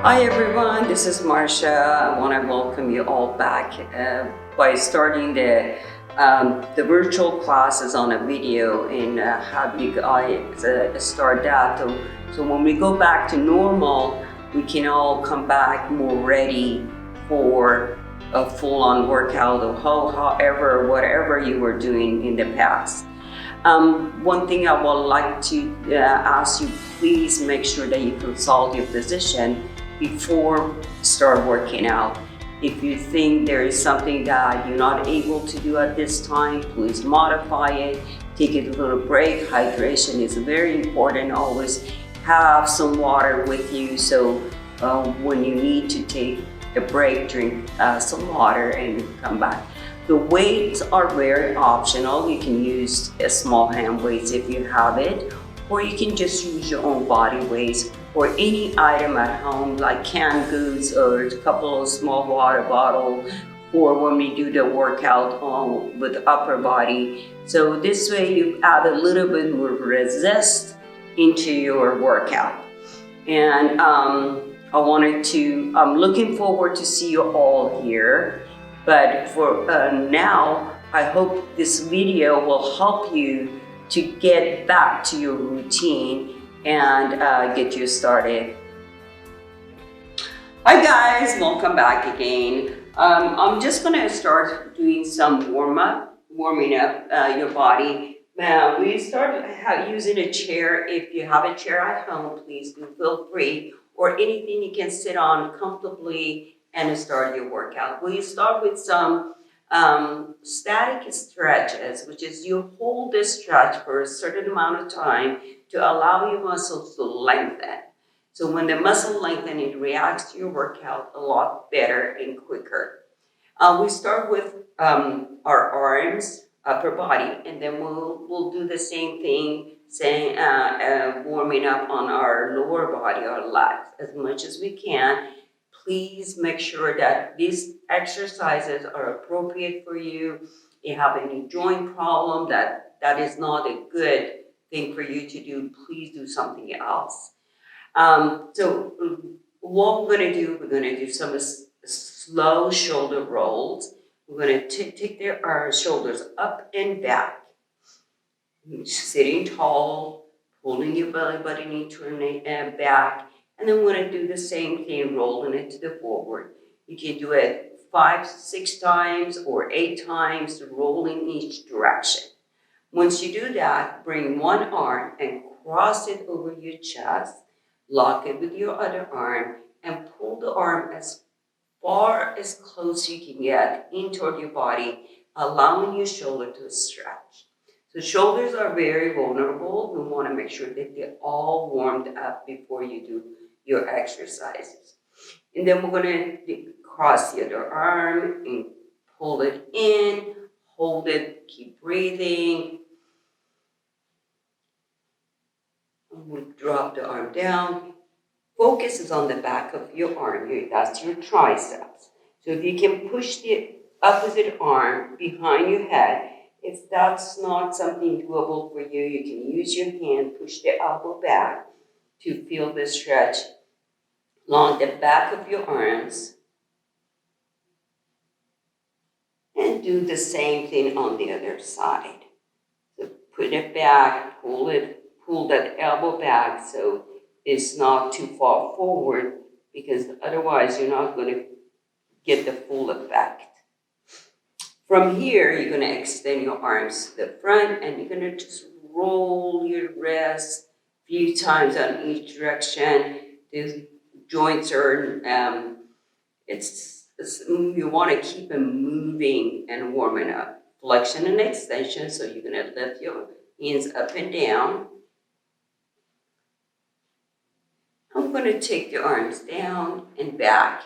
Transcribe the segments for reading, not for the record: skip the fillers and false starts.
Hi everyone, this is Marsha. I want to welcome you all back by starting the virtual classes on a video and have you guys start that. So when we go back to normal, we can all come back more ready for a full-on workout or however, whatever you were doing in the past. One thing I would like to ask you, please make sure that you consult your physician before start working out. If you think there is something that you're not able to do at this time, please modify it. Take a little break. Hydration is very important. Always have some water with you, so when you need to take a break, drink some water and come back. The weights are very optional. You can use a small hand weights if you have it, or you can just use your own body weights or any item at home like canned goods or a couple of small water bottles for when we do the workout with upper body. So this way you add a little bit more resist into your workout. And I'm looking forward to see you all here. But for now, I hope this video will help you to get back to your routine and get you started. Hi guys, welcome back again. I'm just gonna start doing some warming up your body. We start using a chair. If you have a chair at home, please do feel free, or anything you can sit on comfortably and start your workout. We start with some static stretches, which is you hold this stretch for a certain amount of time to allow your muscles to lengthen. So when the muscle lengthens, it reacts to your workout a lot better and quicker. We start with our arms, upper body, and then we'll do the same thing, saying warming up on our lower body, our legs, as much as we can. Please make sure that these exercises are appropriate for you. If you have any joint problem that is not a good thing for you to do, please do something else. So what we're going to do some slow shoulder rolls. We're going to take our shoulders up and back, sitting tall, pulling your belly button into your back, and then we're going to do the same thing, rolling it to the forward. You can do it 5, 6 times or 8 times, rolling each direction. Once you do that, bring one arm and cross it over your chest, lock it with your other arm, and pull the arm as far as close you can get in toward your body, allowing your shoulder to stretch. So shoulders are very vulnerable. We want to make sure that they're all warmed up before you do your exercises. And then we're going to cross the other arm and pull it in, hold it, keep breathing. We'll drop the arm down. Focus is on the back of your arm. That's your triceps. So if you can push the opposite arm behind your head, if that's not something doable for you, you can use your hand, push the elbow back to feel the stretch along the back of your arms. And do the same thing on the other side. So put it back, pull that elbow back so it's not too far forward, because otherwise you're not going to get the full effect. From here, you're going to extend your arms to the front and you're going to just roll your wrists a few times on each direction. The joints are, you want to keep them moving and warming up. Flexion and extension, so you're going to lift your hands up and down. I'm going to take the arms down and back.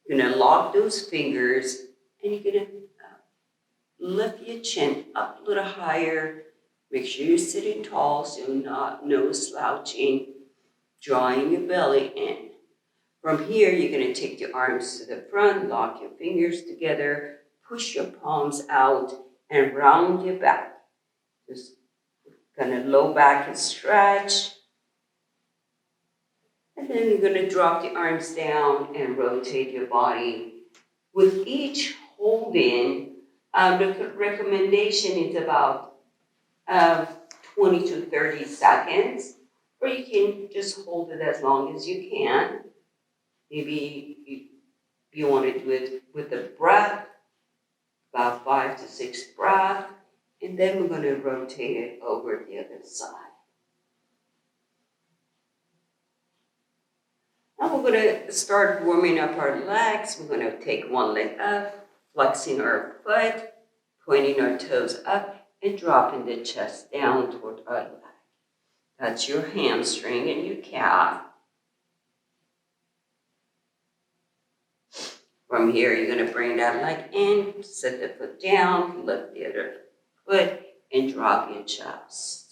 You're going to lock those fingers and you're going to lift your chin up a little higher. Make sure you're sitting tall, so no slouching, drawing your belly in. From here, you're going to take your arms to the front, lock your fingers together, push your palms out, and round your back. Just kind of low back and stretch. And then you're gonna drop the arms down and rotate your body. With each hold-in, the recommendation is about 20 to 30 seconds, or you can just hold it as long as you can. Maybe you want to do it with a breath, about 5 to 6 breaths, and then we're going to rotate it over the other side. Now we're going to start warming up our legs. We're going to take one leg up, flexing our foot, pointing our toes up, and dropping the chest down toward our leg. That's your hamstring and your calf. From here, you're going to bring that leg in, set the foot down, lift the other foot, and drop your chest.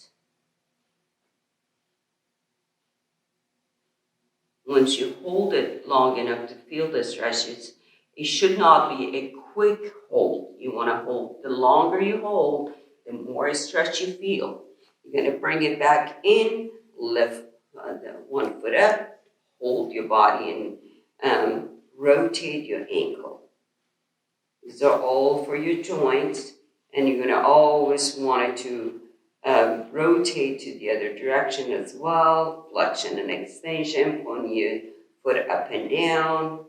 Once you hold it long enough to feel the stretches, it should not be a quick hold. You want to hold, the longer you hold, the more stretch you feel. You're going to bring it back in, lift the one foot up, hold your body, and rotate your ankle. These are all for your joints, and you're going to always want it to rotate to the other direction as well. Flexion and extension, point your foot up and down.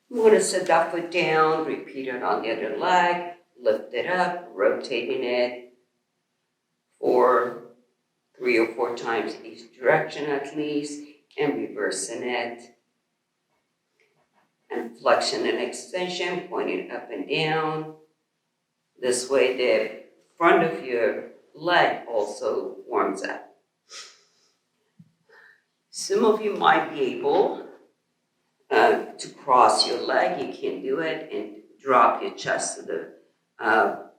You want to set that foot down, repeat it on the other leg, lift it up, rotating it for 3 or 4 times each direction at least, and reversing it. And flexion and extension, pointing up and down. This way the front of your leg also warms up. Some of you might be able to cross your leg. You can do it and drop your chest to the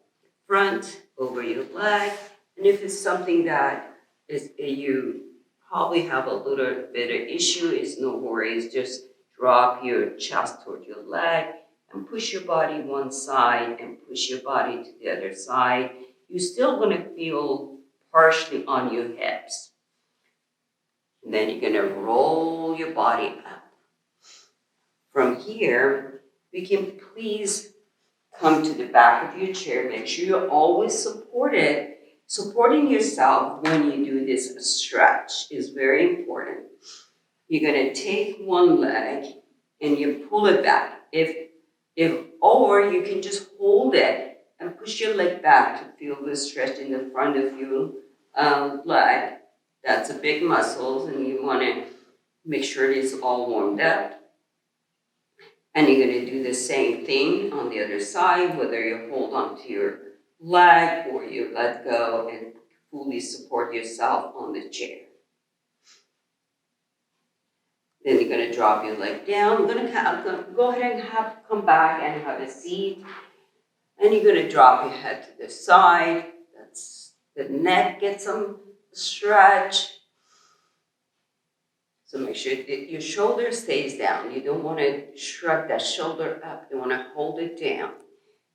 front over your leg. And if it's something that is you probably have a little bit of issue, it's no worries. Just drop your chest toward your leg and push your body one side and push your body to the other side. You're still going to feel partially on your hips. And then you're going to roll your body up. From here, you can please come to the back of your chair. Make sure you're always supported. Supporting yourself when you do this stretch is very important. You're going to take one leg and you pull it back. Or you can just hold it and push your leg back to feel the stretch in the front of your leg. That's a big muscle, and you want to make sure it is all warmed up. And you're going to do the same thing on the other side, whether you hold onto your leg or you let go and fully support yourself on the chair. Then you're going to drop your leg down. You're going to go ahead and come back and have a seat. And you're going to drop your head to the side. That's the neck gets some stretch. So make sure that your shoulder stays down. You don't want to shrug that shoulder up. You want to hold it down.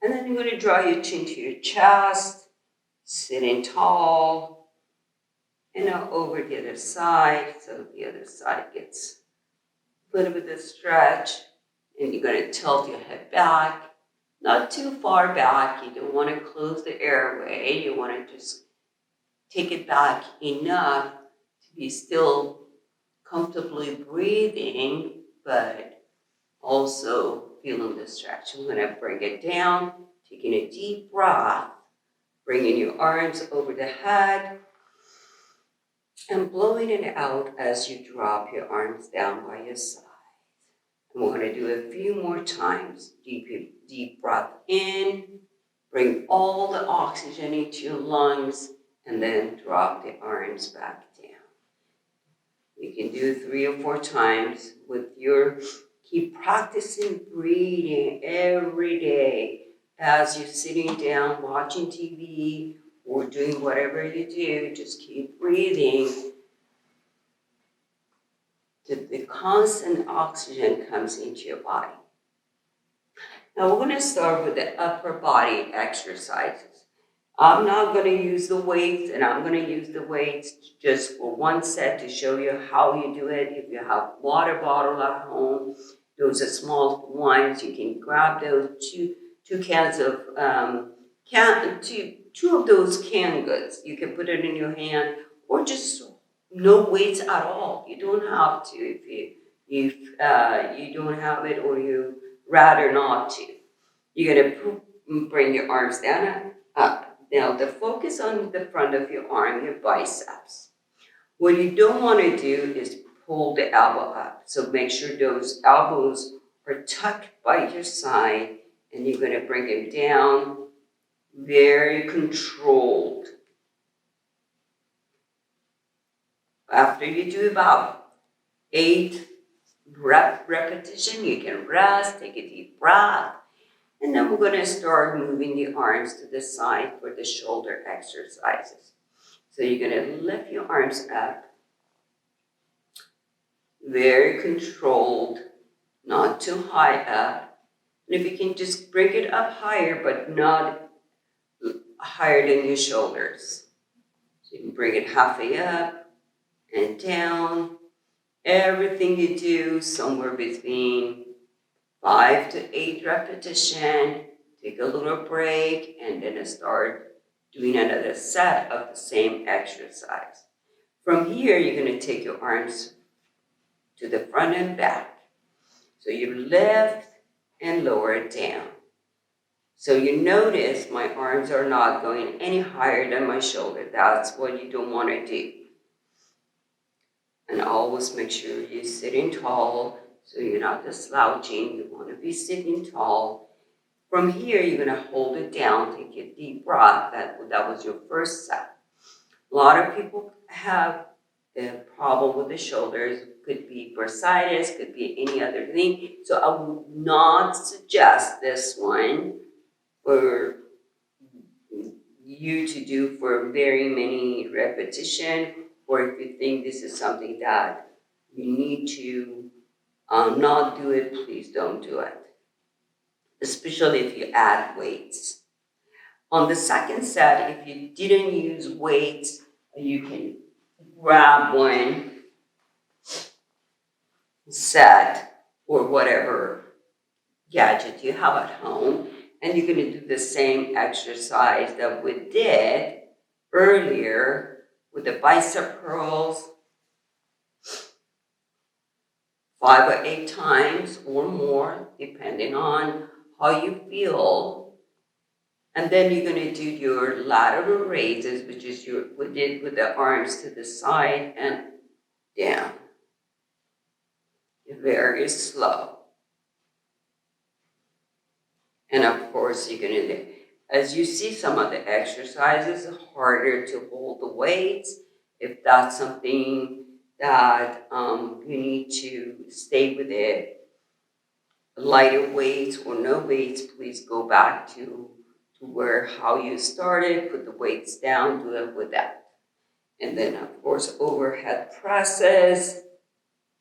And then you're going to draw your chin to your chest, sitting tall, and now over the other side. So the other side gets a little bit of stretch. And you're going to tilt your head back, not too far back. You don't want to close the airway. You want to just take it back enough to be still comfortably breathing, but also feeling the stretch. I'm going to bring it down, taking a deep breath, bringing your arms over the head, and blowing it out as you drop your arms down by your side. And we're going to do a few more times. Deep breath in, bring all the oxygen into your lungs, and then drop the arms back down. You can do 3 or 4 times keep practicing breathing every day as you're sitting down watching TV or doing whatever you do. Just keep breathing till the constant oxygen comes into your body. Now we're going to start with the upper body exercises. I'm not going to use the weights, and I'm going to use the weights just for one set to show you how you do it. If you have water bottle at home, those are small ones, you can grab those two cans of two of those canned goods. You can put it in your hand, or just no weights at all. You don't have to if you don't have it, or you rather not to. You're gonna bring your arms down, up. Now the focus on the front of your arm, your biceps. What you don't want to do is pull the elbow up. So make sure those elbows are tucked by your side, and you're gonna bring them down, very controlled. After you do about 8 repetition, you can rest, take a deep breath. And then we're going to start moving the arms to the side for the shoulder exercises. So you're going to lift your arms up, very controlled, not too high up. And if you can just bring it up higher, but not higher than your shoulders. So you can bring it halfway up and down. Everything you do, somewhere between 5 to 8 repetition. Take a little break, and then start doing another set of the same exercise. From here, you're going to take your arms to the front and back. So you lift and lower it down. So you notice my arms are not going any higher than my shoulder. That's what you don't want to do. And always make sure you're sitting tall, so you're not just slouching. You want to be sitting tall. From here, you're going to hold it down, take a deep breath. That was your first set. A lot of people have a problem with the shoulders. Could be bursitis, could be any other thing. So I would not suggest this one for you to do for very many repetition, or if you think this is something that you need to not do it, please don't do it. Especially if you add weights. On the second set, if you didn't use weights, you can grab one set or whatever gadget you have at home, and you're going to do the same exercise that we did earlier with the bicep curls, 5 or 8 times or more, depending on how you feel. And then you're going to do your lateral raises, which is we did with the arms to the side and down. Very slow. And of course, you're going to, as you see some of the exercises, harder to hold the weights. If that's something that you need to stay with it, lighter weights or no weights, please go back to where how you started, put the weights down, do it with that. And then of course overhead presses,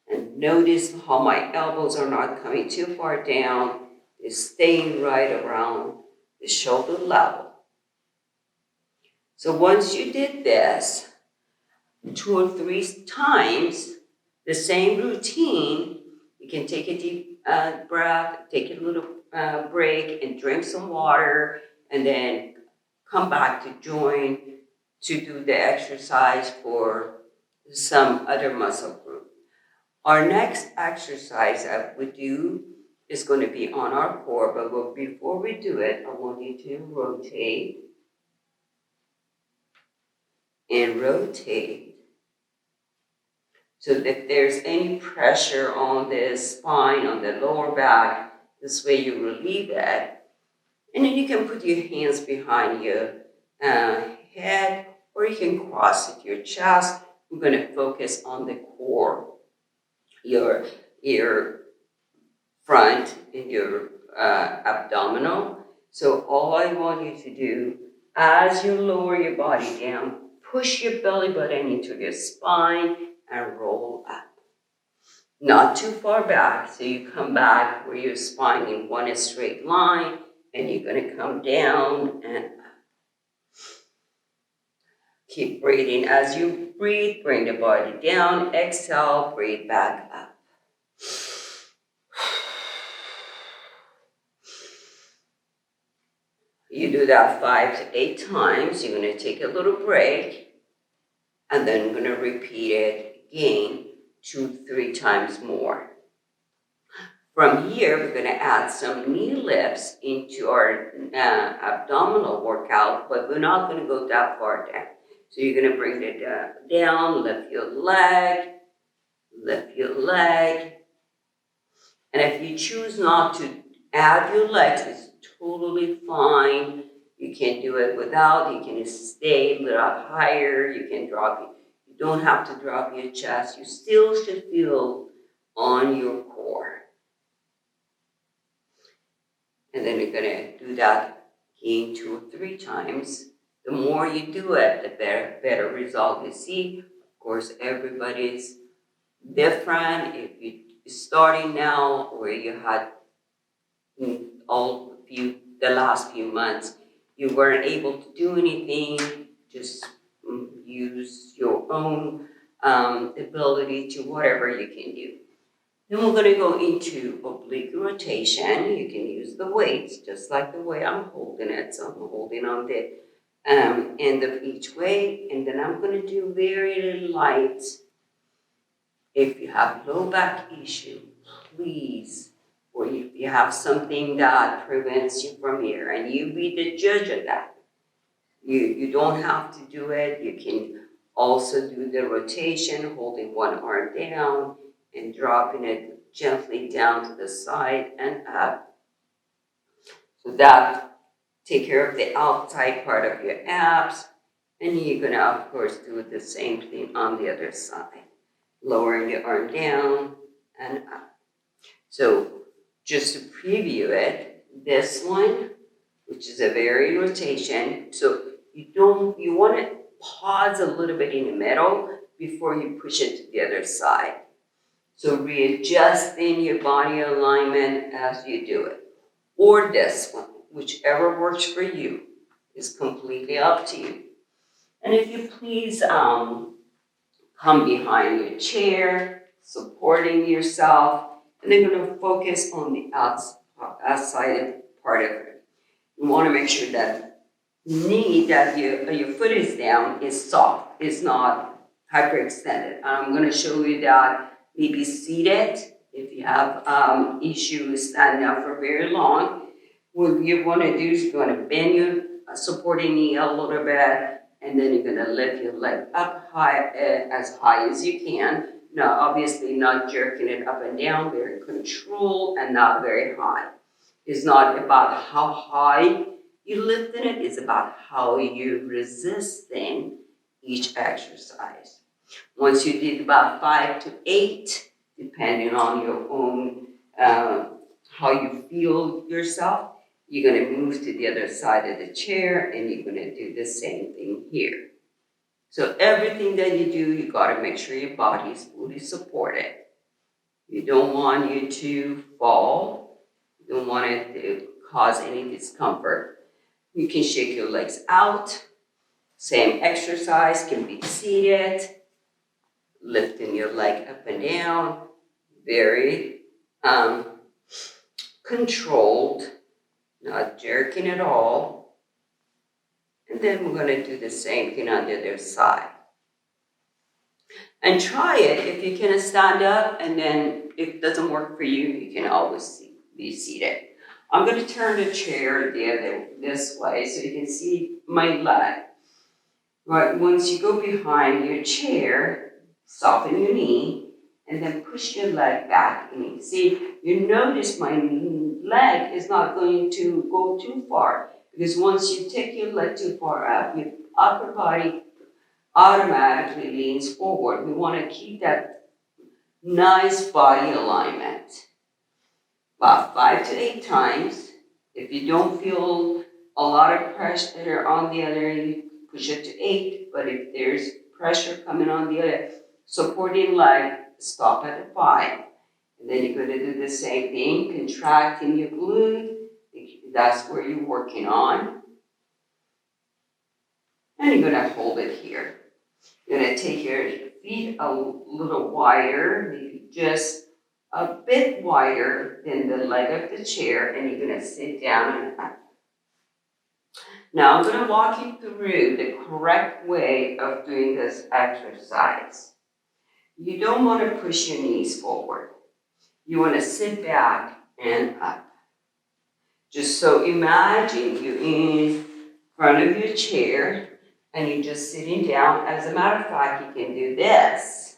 and notice how my elbows are not coming too far down, they're staying right around the shoulder level. So once you did this 2 or 3 times, the same routine, you can take a deep breath, take a little break and drink some water, and then come back to join to do the exercise for some other muscle group. Our next exercise that we do is going to be on our core, but before we do it, I want you to rotate and rotate. So that if there's any pressure on the spine, on the lower back, this way you relieve it. And then you can put your hands behind your head, or you can cross it your chest. We're going to focus on the core, your front and your abdominal. So all I want you to do, as you lower your body down, push your belly button into your spine and roll up. Not too far back, so you come back where your spine in one straight line, and you're going to come down and up. Keep breathing. As you breathe, bring the body down. Exhale, breathe back up. You do that 5 to 8 times. You're going to take a little break, and then you're going to repeat it again 2, 3 times more. From here, we're going to add some knee lifts into our abdominal workout, but we're not going to go that far down. So you're going to bring it down, lift your leg, and if you choose not to add your legs, it's totally fine. You can do it without, you can stay a little higher, you can drop it. You don't have to drop your chest. You still should feel on your core. And then you're gonna do that again 2 or 3 times. The more you do it, the better result you see. Of course, everybody's different. If you're starting now, or you had the last few months, you weren't able to do anything, just use your own ability to whatever you can do. Then we're going to go into oblique rotation. You can use the weights just like the way I'm holding it. So I'm holding on the end of each weight, and then I'm going to do very light. If you have low back issue, please, or if you have something that prevents you from here, and you be the judge of that. You don't have to do it. You can also do the rotation, holding one arm down and dropping it gently down to the side and up. So that take care of the outside part of your abs. And you're gonna, of course, do the same thing on the other side. Lowering the arm down and up. So just to preview it, this one, which is a varied rotation, so you want to pause a little bit in the middle before you push it to the other side. So readjusting your body alignment as you do it. Or this one, whichever works for you, is completely up to you. And if you please come behind your chair, supporting yourself, and then you're going to focus on the outside part of it. You want to make sure that knee that your foot is down is soft, is not hyperextended. I'm going to show you that maybe seated if you have issues standing up for very long. What you want to do is you're going to bend your supporting knee a little bit, and then you're going to lift your leg up high, as high as you can. Now, obviously not jerking it up and down, very controlled and not very high. It's not about how high you lifting it, it's about how you resisting each exercise. Once you did about 5 to 8, depending on your own, how you feel yourself, you're going to move to the other side of the chair and you're going to do the same thing here. So everything that you do, you got to make sure your body is fully supported. You don't want you to fall. You don't want it to cause any discomfort. You can shake your legs out. Same exercise can be seated, lifting your leg up and down, very controlled, not jerking at all. And then we're going to do the same thing on the other side. And try it if you can stand up, and then if it doesn't work for you, you can always be seated. I'm going to turn the chair this way so you can see my leg. Right, once you go behind your chair, soften your knee, and then push your leg back in. See, you notice my leg is not going to go too far, because once you take your leg too far up, your upper body automatically leans forward. We want to keep that nice body alignment. About 5 to 8 times. If you don't feel a lot of pressure on the other, you push it to 8. But if there's pressure coming on the other supporting leg, stop at 5. And then you're going to do the same thing, contracting your glute. That's where you're working on. And and you're gonna hold it here. You're gonna take your feet a little wider, maybe just a bit wider than the leg of the chair, and you're gonna sit down and up. Now I'm gonna walk you through the correct way of doing this exercise. You don't wanna push your knees forward. You wanna sit back and up. Just so imagine you're in front of your chair and you're just sitting down. As a matter of fact, you can do this.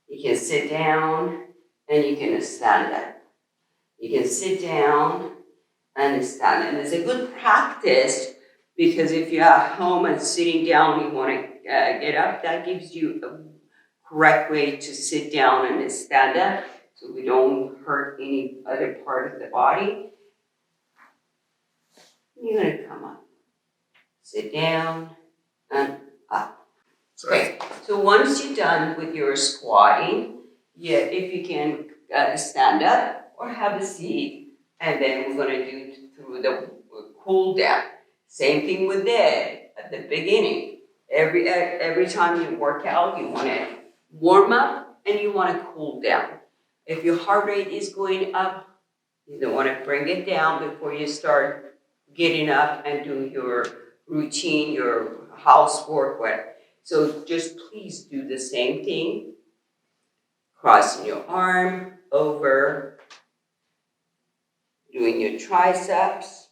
You can sit down and you can stand up. You can sit down and stand. And it's a good practice because if you're at home and sitting down, you want to get up, that gives you a correct way to sit down and stand up so we don't hurt any other part of the body. You're going to come up, sit down, and up. Okay, so once you're done with your squatting, if you can stand up or have a seat, and then we're going to do through the cool down. Same thing with that at the beginning. Every time you work out, you want to warm up and you want to cool down. If your heart rate is going up, you don't want to bring it down before you start getting up and do your routine, your housework. So just please do the same thing. Crossing your arm over, doing your triceps.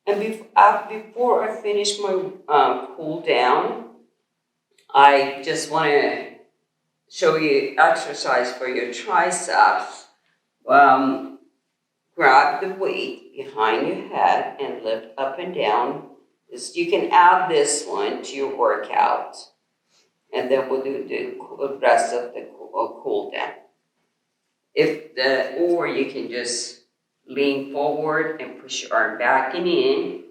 And before I finish my cool down, I just want to show you exercise for your triceps. Grab the weight behind your head and lift up and down. You can add this one to your workout. And then we'll do the rest of the cool down. Or you can just lean forward and push your arm back and in.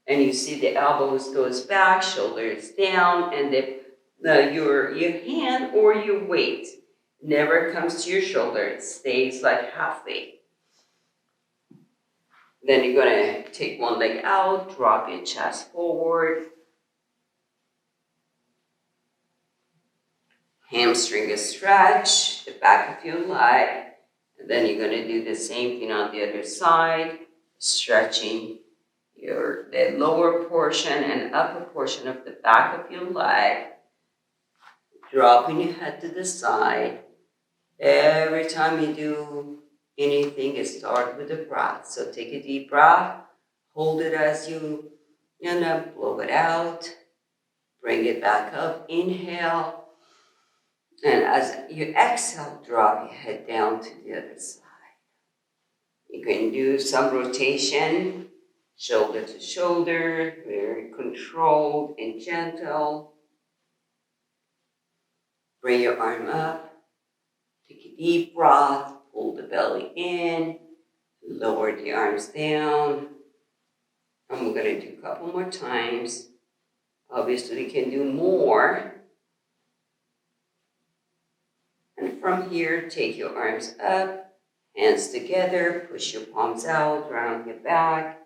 And you see the elbows goes back, shoulders down, and your hand or your weight never comes to your shoulder. It stays like halfway. Then you're going to take one leg out, drop your chest forward. Hamstring a stretch, the back of your leg. And then you're going to do the same thing on the other side, stretching the lower portion and upper portion of the back of your leg. Dropping your head to the side. Every time you do anything, start with a breath. So take a deep breath, hold it as you blow it out, bring it back up, inhale, and as you exhale, drop your head down to the other side. You can do some rotation, shoulder to shoulder, very controlled and gentle. Bring your arm up, take a deep breath, pull the belly in, lower the arms down. And we're going to do a couple more times. Obviously, you can do more. And from here, take your arms up, hands together, push your palms out, round your back.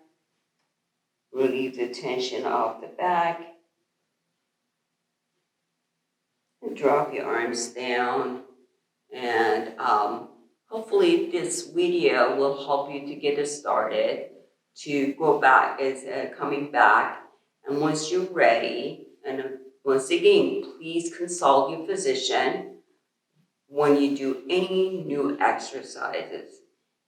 Relieve the tension off the back. And drop your arms down. And hopefully this video will help you to get started, to go back, coming back. And once you're ready, and once again, please consult your physician when you do any new exercises.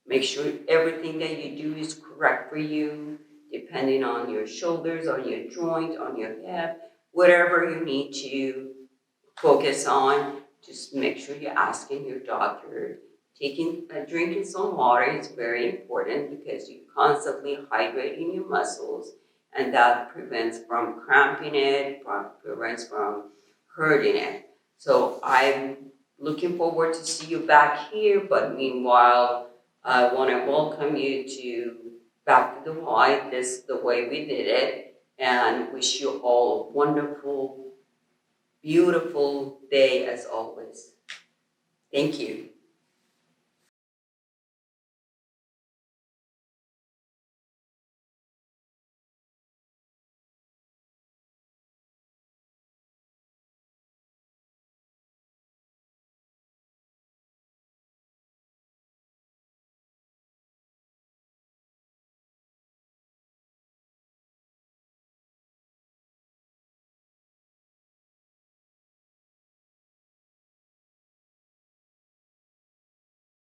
Make sure everything that you do is correct for you, depending on your shoulders, on your joint, on your hip, whatever you need to focus on. Just make sure you're asking your doctor. Drinking some water is very important because you're constantly hydrating your muscles, and that prevents from cramping it, prevents from hurting it. So I'm looking forward to see you back here, but meanwhile, I want to welcome you to back to the Y, this the way we did it, and wish you all a wonderful, beautiful day as always. Thank you.